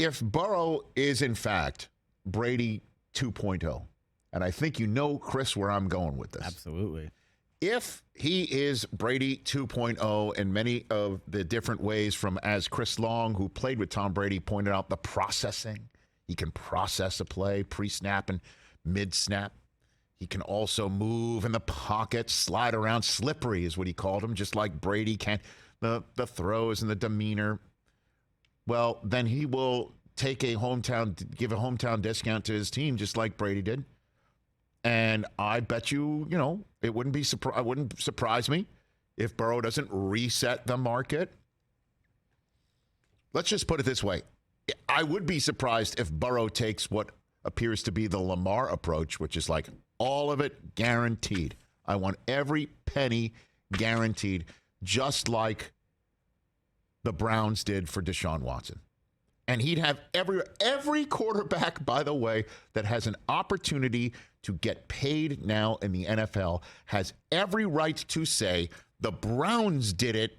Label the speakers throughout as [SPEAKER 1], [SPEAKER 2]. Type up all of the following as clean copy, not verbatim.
[SPEAKER 1] if Burrow is, in fact, Brady 2.0, and I think you know, Chris, where I'm going with this.
[SPEAKER 2] Absolutely.
[SPEAKER 1] If he is Brady 2.0 in many of the different ways, from, as Chris Long, who played with Tom Brady, pointed out, the processing. He can process a play pre-snap and mid-snap. He can also move in the pocket, slide around. Slippery is what he called him, just like Brady can. The throws and the demeanor. Well, then he will give a hometown discount to his team, just like Brady did. And I bet you, it wouldn't surprise me if Burrow doesn't reset the market. Let's just put it this way. I would be surprised if Burrow takes what appears to be the Lamar approach, which is like all of it guaranteed. I want every penny guaranteed, just like the Browns did for Deshaun Watson. And he'd have every quarterback, by the way, that has an opportunity to get paid now in the NFL has every right to say the Browns did it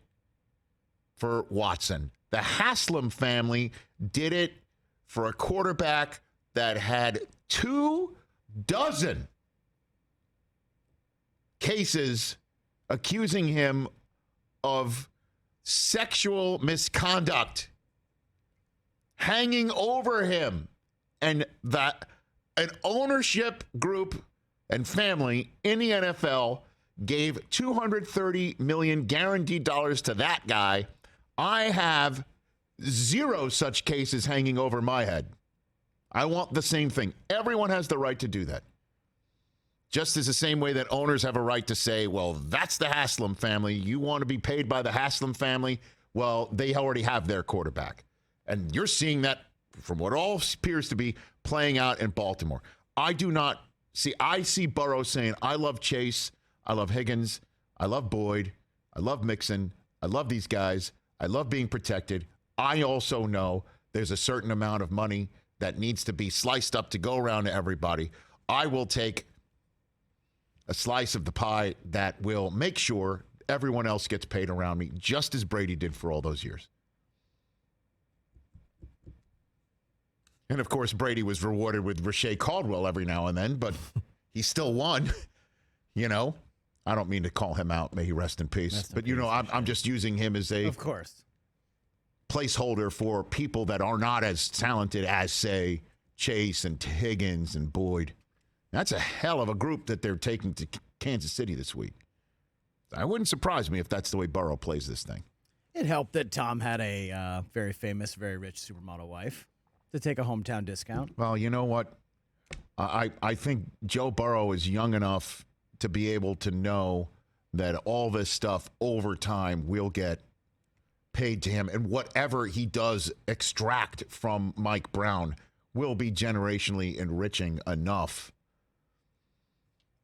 [SPEAKER 1] for Watson. The Haslam family did it for a quarterback that had 24 cases accusing him of sexual misconduct hanging over him, and that an ownership group and family in the NFL gave $230 million guaranteed dollars to that guy. I have 0 such cases hanging over my head. I want the same thing. Everyone has the right to do that. Just as the same way that owners have a right to say, well, that's the Haslam family. You want to be paid by the Haslam family? Well, they already have their quarterback. And you're seeing that from what all appears to be playing out in Baltimore. I see Burrow saying, I love Chase, I love Higgins, I love Boyd, I love Mixon, I love these guys, I love being protected. I also know there's a certain amount of money that needs to be sliced up to go around to everybody. I will take a slice of the pie that will make sure everyone else gets paid around me, just as Brady did for all those years. And, of course, Brady was rewarded with Rashay Caldwell every now and then, but he still won. I don't mean to call him out. May he rest in peace. I'm just using him as a placeholder for people that are not as talented as, say, Chase and Higgins and Boyd. That's a hell of a group that they're taking to Kansas City this week. I wouldn't surprise me if that's the way Burrow plays this thing.
[SPEAKER 2] It helped that Tom had a very famous, very rich supermodel wife to take a hometown discount.
[SPEAKER 1] Well, you know what? I think Joe Burrow is young enough to be able to know that all this stuff over time will get paid to him, and whatever he does extract from Mike Brown will be generationally enriching enough.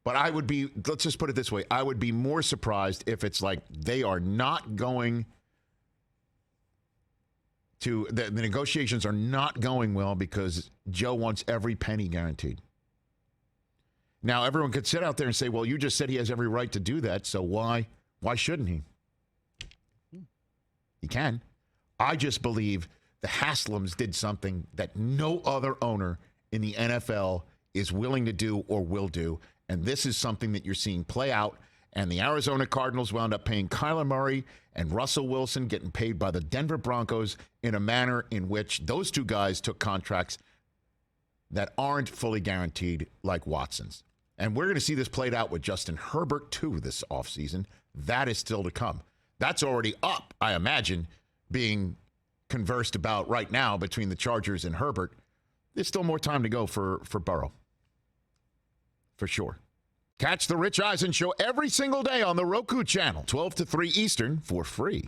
[SPEAKER 1] But let's just put it this way, I would be more surprised if it's like they are not going to, the negotiations are not going well because Joe wants every penny guaranteed. Now, everyone could sit out there and say, well, you just said he has every right to do that, so why shouldn't he? He can. I just believe the Haslams did something that no other owner in the NFL is willing to do or will do, and this is something that you're seeing play out. And the Arizona Cardinals wound up paying Kyler Murray and Russell Wilson, getting paid by the Denver Broncos in a manner in which those two guys took contracts that aren't fully guaranteed like Watson's. And we're going to see this played out with Justin Herbert, too, this offseason. That is still to come. That's already up, I imagine, being conversed about right now between the Chargers and Herbert. There's still more time to go for Burrow, for sure. Catch the Rich Eisen Show every single day on the Roku channel, 12 to 3 Eastern, for free.